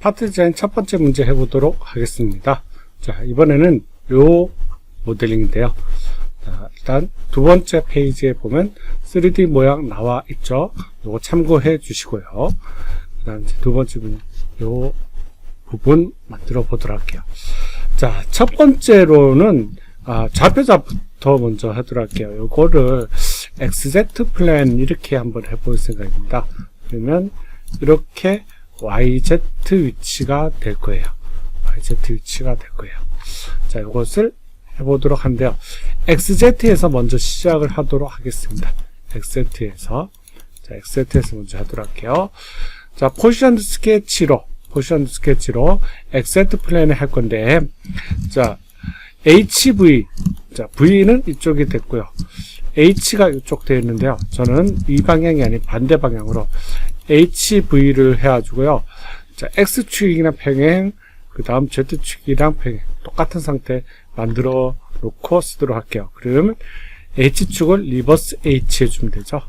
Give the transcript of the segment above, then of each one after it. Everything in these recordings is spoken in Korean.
파트 디자인 첫 번째 문제 해보도록 하겠습니다. 자, 이번에는 요 모델링인데요. 자, 일단 두 번째 페이지에 보면 3D 모양 나와 있죠. 요거 참고해 주시고요. 그 다음 두 번째 요 부분 만들어 보도록 할게요. 자, 첫 번째로는 좌표자부터 먼저 하도록 할게요. 요거를 XZ 플랜 이렇게 한번 해볼 생각입니다. 그러면 이렇게 YZ 위치가 될 거예요. YZ 위치가 될 거예요. 자, 이것을 해보도록 한데요. XZ에서 먼저 시작을 하도록 하겠습니다. XZ에서. 자, XZ에서 먼저 하도록 할게요. 자, 포지션드 스케치로 XZ 플랜을 할 건데, 자, HV. 자, V는 이쪽이 됐고요. H가 이쪽 되어 있는데요. 저는 이 방향이 아닌 반대 방향으로 HV를 해가지고요. 자, X축이랑 평행, 그 다음 Z축이랑 평행. 똑같은 상태 만들어 놓고 쓰도록 할게요. 그러면 H축을 리버스 H 해주면 되죠.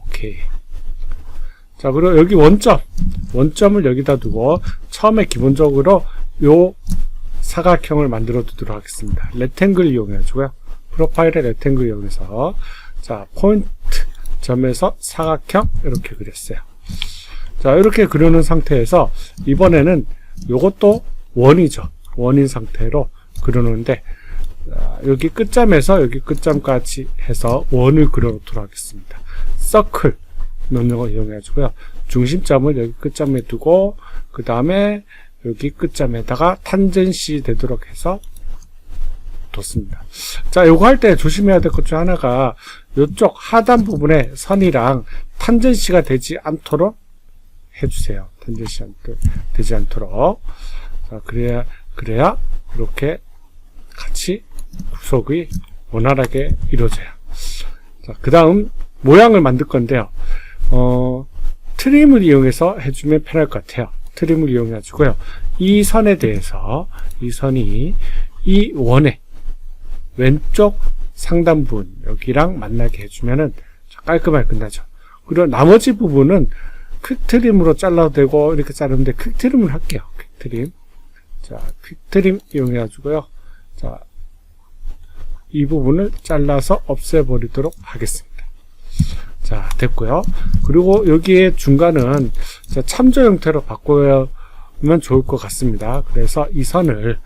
오케이. 자, 그리고 여기 원점을 여기다 두고 처음에 기본적으로 요 사각형을 만들어 두도록 하겠습니다. 레탱글 이용해가지고요. 프로파일의 레탱글 이용해서 자, 포인트 점에서 사각형 이렇게 그렸어요. 자, 이렇게 그려놓은 상태에서 이번에는 요것도 원이죠. 원인 상태로 그려놓는데 여기 끝점에서 여기 끝점까지 해서 원을 그려놓도록 하겠습니다. 서클 명령을 이용해가지고요. 중심점을 여기 끝점에 두고 그 다음에 여기 끝점에다가 탄젠시 되도록 해서 뒀습니다. 자, 요거 할 때 조심해야 될 것 중 하나가 요쪽 하단 부분에 선이랑 탄젠시가 되지 않도록 해주세요. 탄젠시 되지 않도록. 자, 그래야 이렇게 같이 구속이 원활하게 이루어져요. 자, 그 다음 모양을 만들 건데요. 트림을 이용해서 해주면 편할 것 같아요. 트림을 이용해가지고요. 이 선에 대해서 이 선이 이 원의 왼쪽 상단 부분 여기랑 만나게 해주면은 깔끔하게 끝나죠. 그리고 나머지 부분은 퀵트림으로 잘라도 되고 이렇게 자르는데 퀵트림을 할게요. 퀵트림. 자, 퀵트림 이용해가지고요. 자, 이 부분을 잘라서 없애버리도록 하겠습니다. 자, 됐고요. 그리고 여기에 중간은 참조 형태로 바꾸면 좋을 것 같습니다. 그래서 이 선을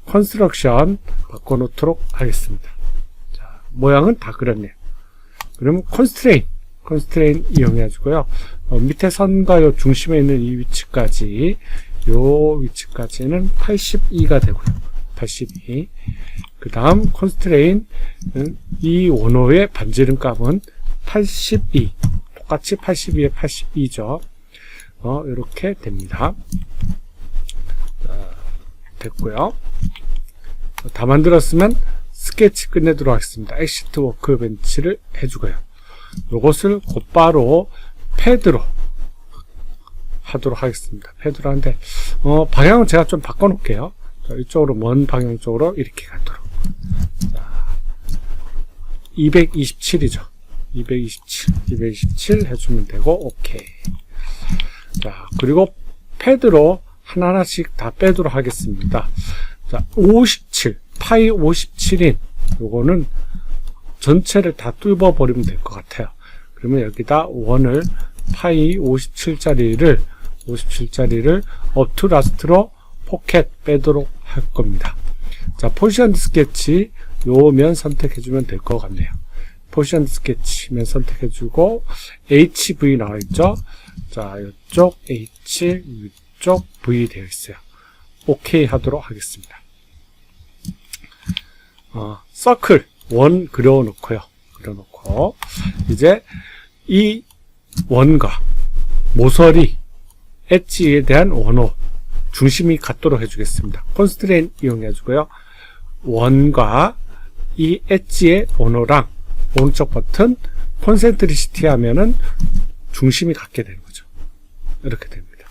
컨스트럭션 바꿔놓도록 하겠습니다. 자, 모양은 다 그렸네요. 그러면 컨스트레인 이용해가지고요. 밑에 선과 요 중심에 있는 이 위치까지, 요 위치까지는 82가 되고요. 82. 그 다음 컨스트레인 이 원호의 반지름 값은 82. 똑같이 82에 82죠. 이렇게 됩니다. 자, 됐고요. 다 만들었으면 스케치 끝내도록 하겠습니다. 엑시트 워크벤치를 해주고요. 이것을 곧바로 패드로 하도록 하겠습니다. 패드로 하는데 방향은 제가 좀 바꿔놓을게요. 자, 이쪽으로 먼 방향 쪽으로 이렇게 가도록. 자, 227이죠. 227 해주면 되고, 오케이. 자, 그리고 패드로 하나하나씩 다 빼도록 하겠습니다. 자, 57, 파이 57인 요거는 전체를 다 뚫어버리면 될 것 같아요. 그러면 여기다 원을 파이 57짜리를 업투 라스트로 포켓 빼도록 할 겁니다. 자, 포지션 스케치 요 면 선택해주면 될 것 같네요. 포지션 스케치면 선택해주고 HV 나와있죠. 자, 이쪽 H, 이쪽 V 되어 있어요. OK 하도록 하겠습니다. 서클 원 그려놓고요. 그려놓고 이제 이 원과 모서리 엣지에 대한 원호 중심이 같도록 해주겠습니다. 컨스트레인 이용해주고요. 원과 이 엣지의 원호랑 오른쪽 버튼 콘센트리시티 하면은 중심이 같게 되는 거죠. 이렇게 됩니다.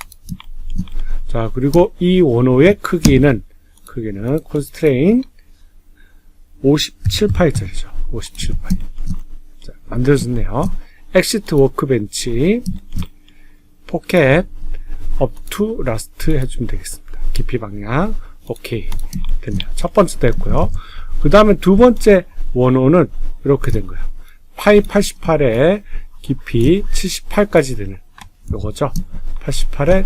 자, 그리고 이 원호의 크기는 컨스트레인 57파이짜리죠. 57파이. 자, 만들어졌네요. 엑시트 워크벤치 포켓 up to last 해주면 되겠습니다. 깊이 방향 오케이 됐네요. 첫 번째 됐고요. 그 다음에 두 번째 원호는 이렇게 된 거예요. 파이 88에 깊이 78까지 되는 요거죠. 88에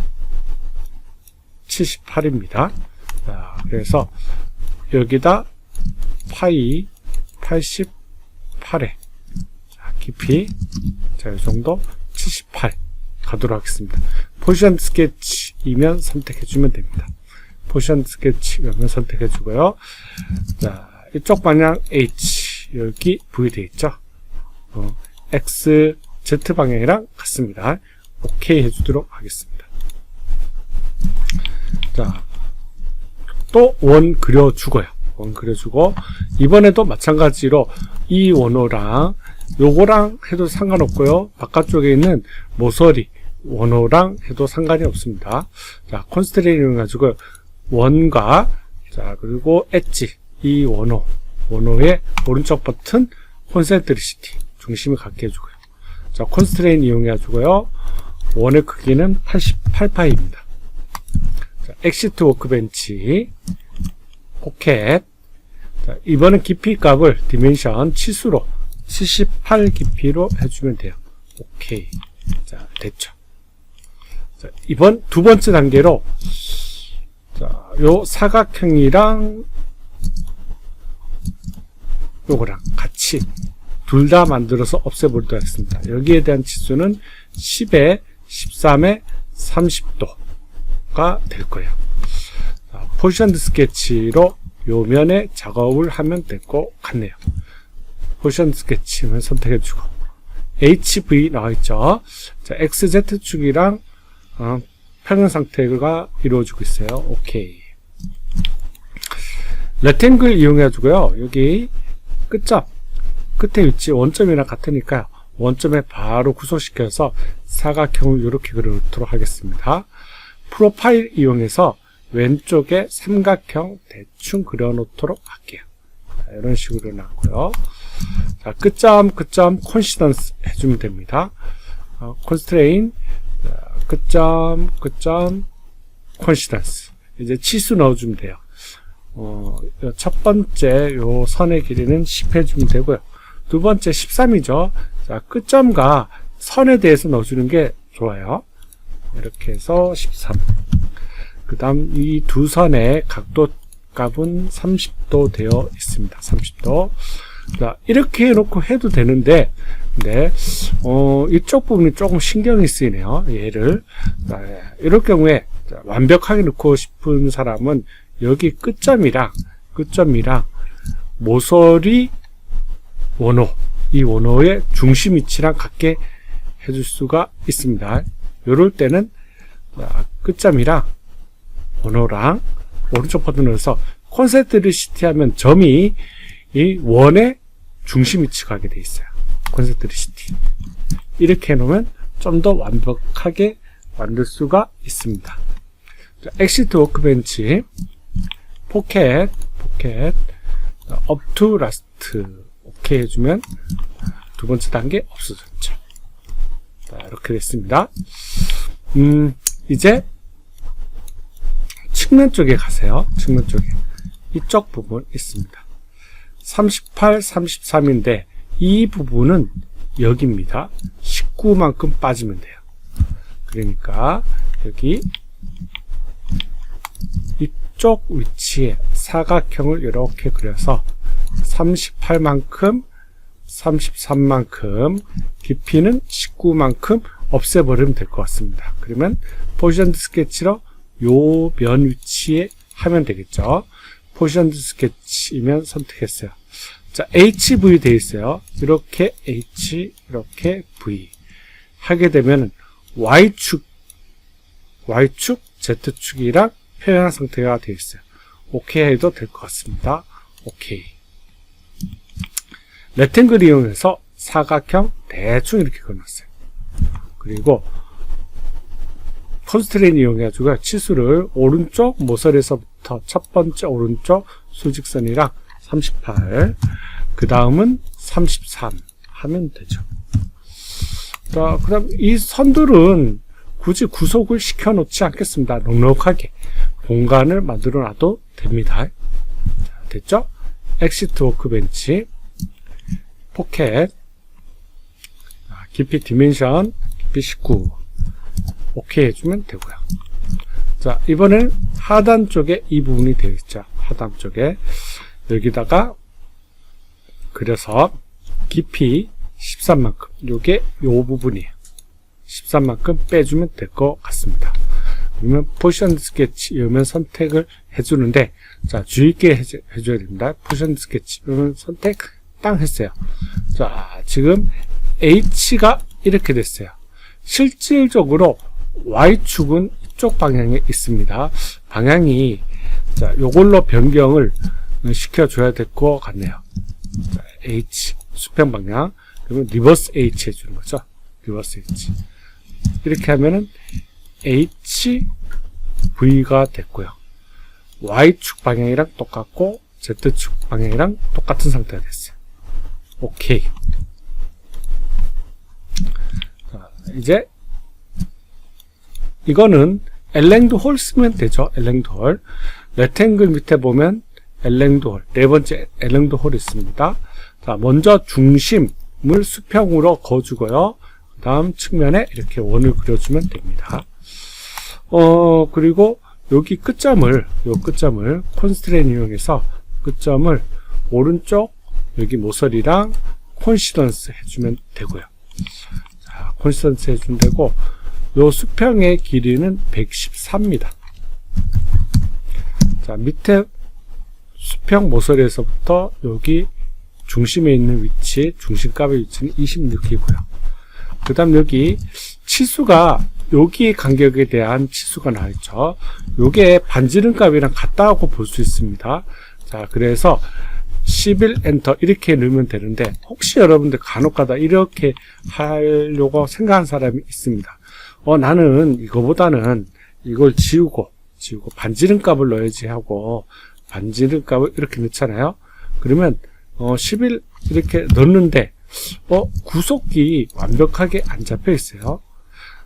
78입니다. 자, 그래서 여기다 파이 88에 깊이 자, 이 정도 78 가도록 하겠습니다. 포지션 스케치이면 선택해주면 됩니다. 포지션 스케치면 선택해주고요. 자, 이쪽 방향 H, 여기 V 되어 있죠. X, Z 방향이랑 같습니다. OK 해주도록 하겠습니다. 자, 또 원 그려주고요. 원 그려주고, 이번에도 마찬가지로 이 원호랑 요거랑 해도 상관없고요. 바깥쪽에 있는 모서리 원호랑 해도 상관이 없습니다. 자, 컨스트레인을 가지고 원과 자, 그리고 엣지 이 원호의 오른쪽 버튼 콘센트리시티 중심을 갖게 해주고요. 자, 컨스트레인 이용해 가지고요. 원의 크기는 88파이입니다. 자, 엑시트 워크벤치 포켓. 자, 이번엔 깊이 값을 디멘션 치수로 78 깊이로 해주면 돼요. 오케이. 자, 됐죠. 자, 이번 두 번째 단계로 자, 요 사각형이랑 요거랑 같이 둘 다 만들어서 없애보도록 하겠습니다. 여기에 대한 치수는 10에 13에 30도가 될 거예요. 자, 포지션 스케치로 요 면에 작업을 하면 될 것 같네요. 포지션 스케치만 선택해주고 HV 나와있죠. 자, XZ축이랑 평행 상태가 이루어지고 있어요. 오케이. 렉탱글 이용해가지고요. 여기 끝점, 끝에 위치 원점이랑 같으니까요. 원점에 바로 구속시켜서 사각형을 이렇게 그려놓도록 하겠습니다. 프로파일 이용해서 왼쪽에 삼각형 대충 그려놓도록 할게요. 자, 이런 식으로 놨고요. 자, 끝점 콘시던스 해주면 됩니다. 컨스트레인 끝점 콘시던스 이제 치수 넣어주면 돼요. 첫 번째 요 선의 길이는 10 해주면 되고요. 두 번째 13이죠. 자, 끝점과 선에 대해서 넣어주는 게 좋아요. 이렇게 해서 13. 그 다음 이 두 선의 각도 값은 30도 되어 있습니다. 30도. 자, 이렇게 해놓고 해도 되는데, 네, 이쪽 부분이 조금 신경이 쓰이네요. 얘를. 자, 이럴 경우에 완벽하게 넣고 싶은 사람은 여기 끝점이랑 모서리 원호, 이 원호의 중심 위치랑 같게 해줄 수가 있습니다. 이럴 때는 끝점이랑 원호랑 오른쪽 버튼을 넣어서 콘센트리시티 하면 점이 이 원의 중심 위치가 하게 돼 있어요. 콘센트리시티. 이렇게 해놓으면 좀 더 완벽하게 만들 수가 있습니다. 자, 엑시트 워크벤치 포켓 up to last 오케이 해주면 두 번째 단계 없어졌죠. 자, 이렇게 됐습니다. 이제 측면 쪽에 가세요. 측면 쪽에 이쪽 부분 있습니다. 38, 33인데 이 부분은 여기입니다. 19만큼 빠지면 돼요. 그러니까 여기 이쪽 위치에 사각형을 이렇게 그려서 38만큼 33만큼 깊이는 19만큼 없애버리면 될 것 같습니다. 그러면 포지션 스케치로 요 면 위치에 하면 되겠죠. 포지션 스케치이면 선택했어요. 자, HV 되어 있어요. 이렇게 H, 이렇게 V 하게 되면 Y축, Z축이랑 평행 상태가 되어 있어요. 오케이 해도 될 것 같습니다. 오케이. 렉탱글 이용해서 사각형 대충 이렇게 그려놨어요. 그리고 컨스트레인 이용해가지고 치수를 오른쪽 모서리에서부터 첫 번째 오른쪽 수직선이랑 38, 그 다음은 33 하면 되죠. 자, 그 다음 이 선들은 굳이 구속을 시켜 놓지 않겠습니다. 넉넉하게 공간을 만들어 놔도 됩니다. 자, 됐죠? 엑시트 워크벤치, 포켓, 깊이 디멘션, 깊이 19, 오케이 해주면 되고요. 자, 이번엔 하단 쪽에 이 부분이 되어 있죠. 하단 쪽에 여기다가 그래서 깊이 13만큼, 요게 요 부분이에요. 13만큼 빼주면 될 것 같습니다. 그러면 포지션 스케치 이러면 선택을 해주는데, 자, 주의 있게 해줘야 됩니다. 포지션 스케치 이러면 선택 땅 했어요. 자, 지금 H가 이렇게 됐어요. 실질적으로 Y축은 이쪽 방향에 있습니다. 방향이, 자, 요걸로 변경을 시켜줘야 될 것 같네요. 자, H, 수평 방향. 그러면 리버스 H 해주는 거죠. 리버스 H. 이렇게 하면은 HV가 됐고요. Y축 방향이랑 똑같고, Z축 방향이랑 똑같은 상태가 됐어요. 오케이. 자, 이제, 이거는 엘랭드 홀 쓰면 되죠. 엘랭드 홀. 레탱글 밑에 보면 엘랭드 홀, 네 번째 엘랭드 홀이 있습니다. 자, 먼저 중심을 수평으로 그어주고요. 그 다음 측면에 이렇게 원을 그려주면 됩니다. 그리고 여기 끝점을, 요 끝점을 콘스트레인 이용해서 끝점을 오른쪽 여기 모서리랑 콘시던스 해주면 되고요. 자, 콘시던스 해주면 되고, 요 수평의 길이는 114입니다. 자, 밑에 수평 모서리에서부터 여기 중심에 있는 위치, 중심값의 위치는 26이고요. 그 다음 여기 치수가, 여기 간격에 대한 치수가 나와있죠. 요게 반지름값이랑 같다고 볼 수 있습니다. 자, 그래서 11 엔터 이렇게 넣으면 되는데, 혹시 여러분들 간혹가다 이렇게 하려고 생각한 사람이 있습니다. 나는 이거보다는 이걸 지우고 반지름값을 넣어야지 하고, 반지름값을 이렇게 넣잖아요. 그러면 11 이렇게 넣는데 구속이 완벽하게 안 잡혀 있어요.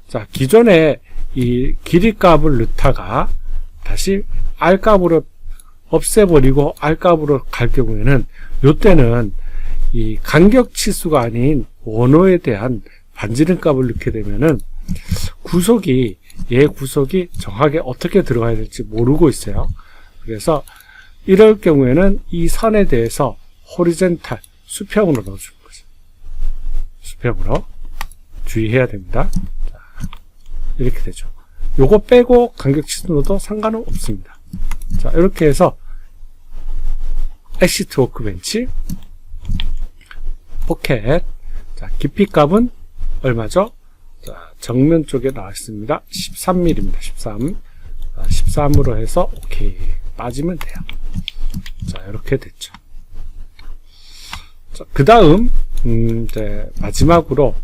자, 기존에 이 길이값을 넣다가 다시 R값으로 없애버리고 R값으로 갈 경우에는, 요때는 이 간격 치수가 아닌 원호에 대한 반지름값을 넣게 되면은 얘 구속이 정확하게 어떻게 들어가야 될지 모르고 있어요. 그래서 이럴 경우에는 이 선에 대해서 호리젠탈, 수평으로 넣어주는 거죠. 수평으로 주의해야 됩니다. 자, 이렇게 되죠. 요거 빼고 간격 치수 넣어도 상관은 없습니다. 자, 이렇게 해서 엑시트 워크벤치, 포켓, 자, 깊이 값은 얼마죠? 자, 정면 쪽에 나와 있습니다. 13mm입니다. 13. 13으로 해서 오케이 빠지면 돼요. 자, 이렇게 됐죠. 자, 그 다음 이제 마지막으로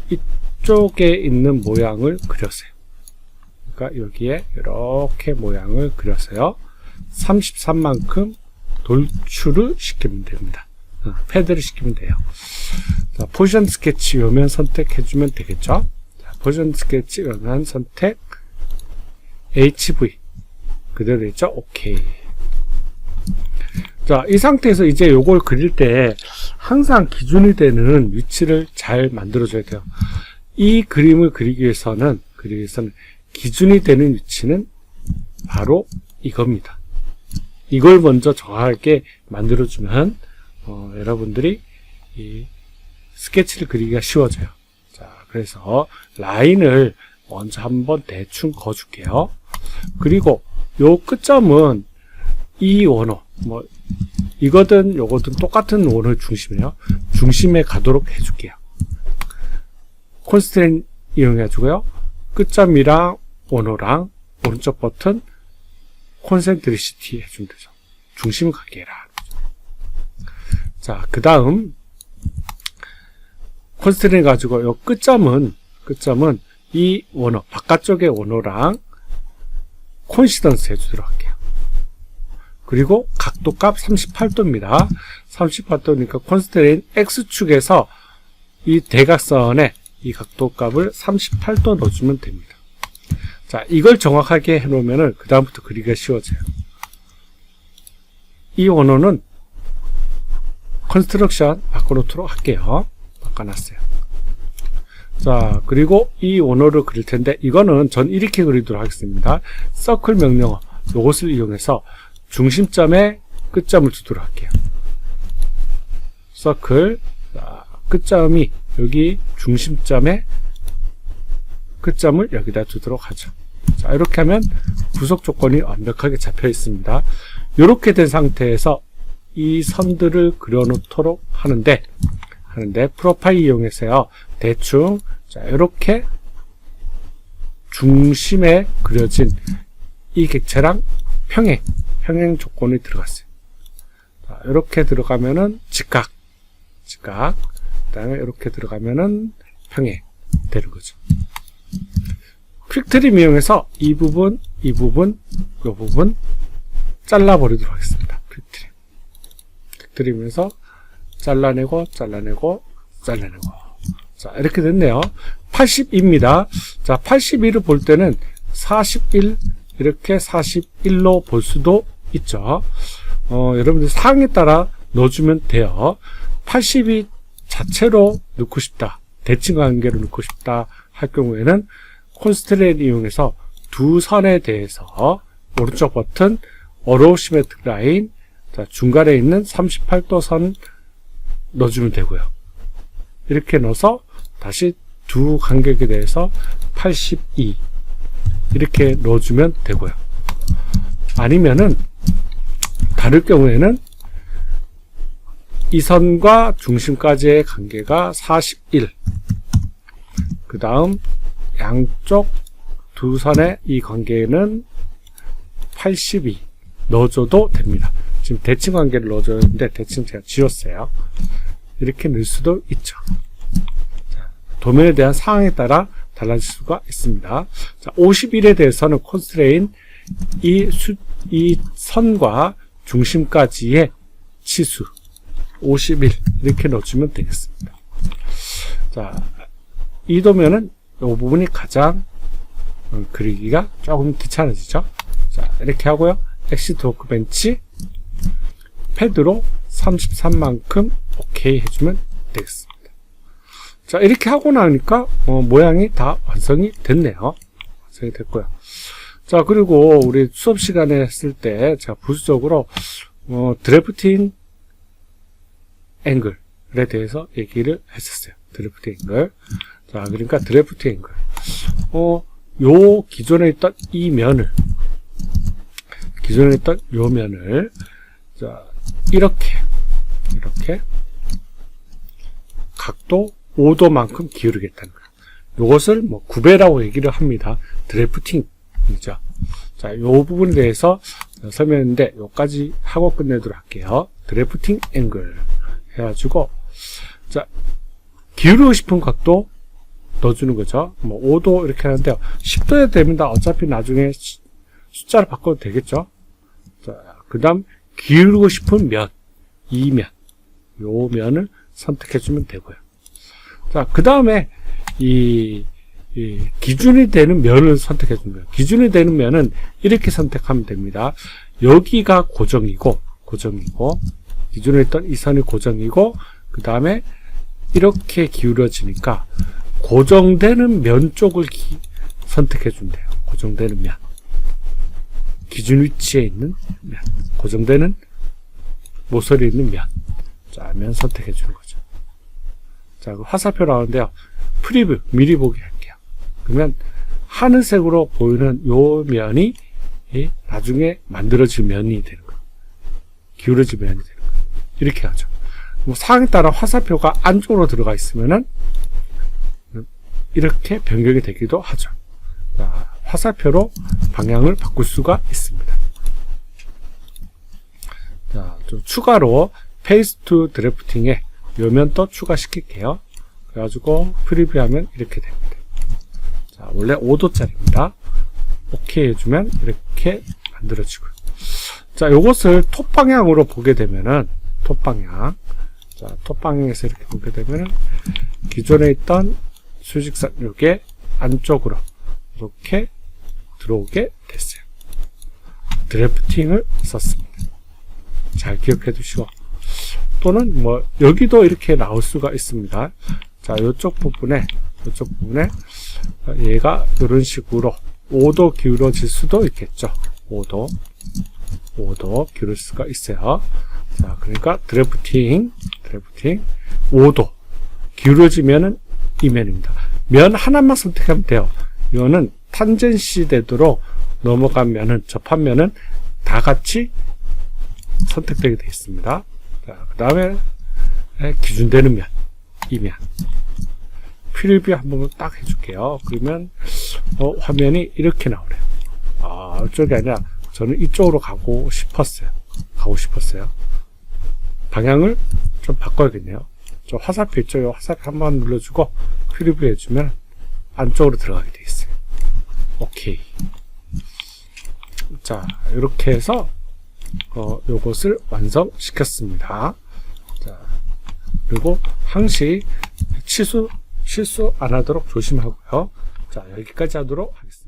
이쪽에 있는 모양을 그렸어요. 그러니까 여기에 이렇게 모양을 그렸어요. 33만큼 돌출을 시키면 됩니다. 패드를 시키면 돼요. 자, 포지션 스케치 요면 선택해주면 되겠죠. 자, 포지션 스케치 요면 선택, HV 그대로 있죠. 오케이. 자, 이 상태에서 이제 요걸 그릴 때 항상 기준이 되는 위치를 잘 만들어줘야 돼요. 이 그림을 그리기 위해서는 기준이 되는 위치는 바로 이겁니다. 이걸 먼저 정확하게 만들어주면 여러분들이 이 스케치를 그리기가 쉬워져요. 자, 그래서 라인을 먼저 한번 대충 그어줄게요. 그리고 요 끝점은 이 원호, 이거든 요거든 똑같은 원호의 중심이에요. 중심에 가도록 해줄게요. 콘스트레인 이용해주고요. 끝점이랑 원호랑 오른쪽 버튼 콘센트리시티 해주면 되죠. 중심 가게 해라. 자, 그 다음 콘스트레인 가지고 요 끝점은 이 원호, 바깥쪽의 원호랑 콘시던스 해주도록 할게요. 그리고 각도값 38도입니다. 38도니까 콘스트레인 X축에서 이 대각선에 이 각도값을 38도 넣어주면 됩니다. 자, 이걸 정확하게 해놓으면은 그 다음부터 그리기가 쉬워져요. 이 원호는 컨스트럭션 바꿔놓도록 할게요. 바꿔놨어요. 자, 그리고 이 원호를 그릴 텐데, 이거는 전 이렇게 그리도록 하겠습니다. 서클 명령어, 이것을 이용해서 중심점에 끝점을 두도록 할게요. 서클, 끝점이 여기 중심점에 끝점을 여기다 두도록 하죠. 자, 이렇게 하면 구속 조건이 완벽하게 잡혀 있습니다. 이렇게 된 상태에서 이 선들을 그려놓도록 하는데 프로파일 이용해서요, 대충, 자, 이렇게 중심에 그려진 이 객체랑 평행 조건이 들어갔어요. 자, 이렇게 들어가면은 직각, 그 다음에 이렇게 들어가면은 평행 되는 거죠. 퀵트림 이용해서 이 부분, 이 부분 잘라버리도록 하겠습니다. 퀵트림에서 잘라내고 자, 이렇게 됐네요. 82입니다. 자, 82를 볼 때는 41, 이렇게 41로 볼 수도 있죠. 여러분들 사항에 따라 넣어주면 돼요. 82 자체로 넣고 싶다, 대칭 관계로 넣고 싶다 할 경우에는 콘스트레인을 이용해서 두 선에 대해서 오른쪽 버튼 어로우 시메트릭 라인, 자, 중간에 있는 38도 선 넣어주면 되고요. 이렇게 넣어서 다시 두 간격에 대해서 82 이렇게 넣어주면 되고요. 아니면은 다를 경우에는 이 선과 중심까지의 관계가 41, 그 다음 양쪽 두 선의 이 관계는 82 넣어줘도 됩니다. 지금 대칭 관계를 넣어줬는데 대칭 제가 지웠어요. 이렇게 넣을 수도 있죠. 자, 도면에 대한 상황에 따라 달라질 수가 있습니다. 자, 51에 대해서는 콘스트레인 이 선과 중심까지의 치수 51 이렇게 넣어주면 되겠습니다. 자, 이 도면은 이 부분이 가장 그리기가 조금 귀찮아지죠. 자, 이렇게 하고요. 엑시트 워크벤치 패드로 33만큼 오케이 해주면 되겠습니다. 자, 이렇게 하고 나니까 모양이 다 완성이 됐네요. 완성이 됐고요. 자, 그리고 우리 수업 시간에 했을 때 제가 부수적으로 드래프팅 앵글에 대해서 얘기를 했었어요. 드래프팅 앵글. 자, 그러니까 드래프팅 앵글. 요 기존에 있던 이 면을, 자, 이렇게 각도 5도만큼 기울이겠다는 거예요. 요것을 뭐 9배라고 얘기를 합니다. 드래프팅이죠. 자, 요 부분에 대해서 설명했는데 요까지 하고 끝내도록 할게요. 드래프팅 앵글 해가지고, 자, 기울이고 싶은 각도 넣어주는 거죠. 뭐 5도 이렇게 하는데요. 10도에 됩니다. 어차피 나중에 숫자를 바꿔도 되겠죠. 자, 그 다음 기울이고 싶은 면, 요 면을 선택해주면 되고요. 자, 그 다음에 이 기준이 되는 면을 선택해주는 거예요. 기준이 되는 면은 이렇게 선택하면 됩니다. 여기가 고정이고 기존에 있던 이 선이 고정이고, 그 다음에 이렇게 기울어지니까 고정되는 면 쪽을 선택해 준대요. 고정되는 면, 기준 위치에 있는 면, 고정되는 모서리에 있는 면, 자, 면 선택해 주는 거죠. 자, 그 화살표 나오는데요. 프리뷰 미리 보기 할게요. 그러면 하늘색으로 보이는 요 면이 나중에 만들어질 면이 되는 거예요. 기울어질 면이 되는 거예요. 이렇게 하죠. 뭐 상황에 따라 화살표가 안쪽으로 들어가 있으면은 이렇게 변경이 되기도 하죠. 자, 화살표로 방향을 바꿀 수가 있습니다. 자, 좀 추가로 페이스트 드래프팅에 요면 또 추가시킬게요. 그래가지고 프리뷰하면 이렇게 됩니다. 자, 원래 5도짜리입니다. 오케이 해주면 이렇게 만들어지고요. 자, 요것을 톱 방향으로 보게 되면은, 톱 방향에서 이렇게 보게 되면은, 기존에 있던 수직선, 요게 안쪽으로, 이렇게 들어오게 됐어요. 드래프팅을 썼습니다. 잘 기억해 두시고, 또는 뭐 여기도 이렇게 나올 수가 있습니다. 자, 이쪽 부분에 얘가 이런 식으로 5도 기울어질 수도 있겠죠. 5도 기울일 수가 있어요. 자, 그러니까 드래프팅 5도 기울어지면은 이면입니다. 면 하나만 선택하면 돼요. 이거는 탄젠시 되도록 넘어가면은 접하면은 다 같이 선택되게 되어 있습니다. 자, 그 다음에 기준되는 면, 이면. 프리뷰 한번 딱 해줄게요. 그러면 화면이 이렇게 나오네요. 이쪽이 아니라 저는 이쪽으로 가고 싶었어요. 방향을 좀 바꿔야겠네요. 저 화살표 있죠? 화살표 한번 눌러주고 프리뷰 해주면 안쪽으로 들어가게 되어 있어요. 오케이. 자, 이렇게 해서 요것을 완성시켰습니다. 자, 그리고 항시 실수 안 하도록 조심하고요. 자, 여기까지 하도록 하겠습니다.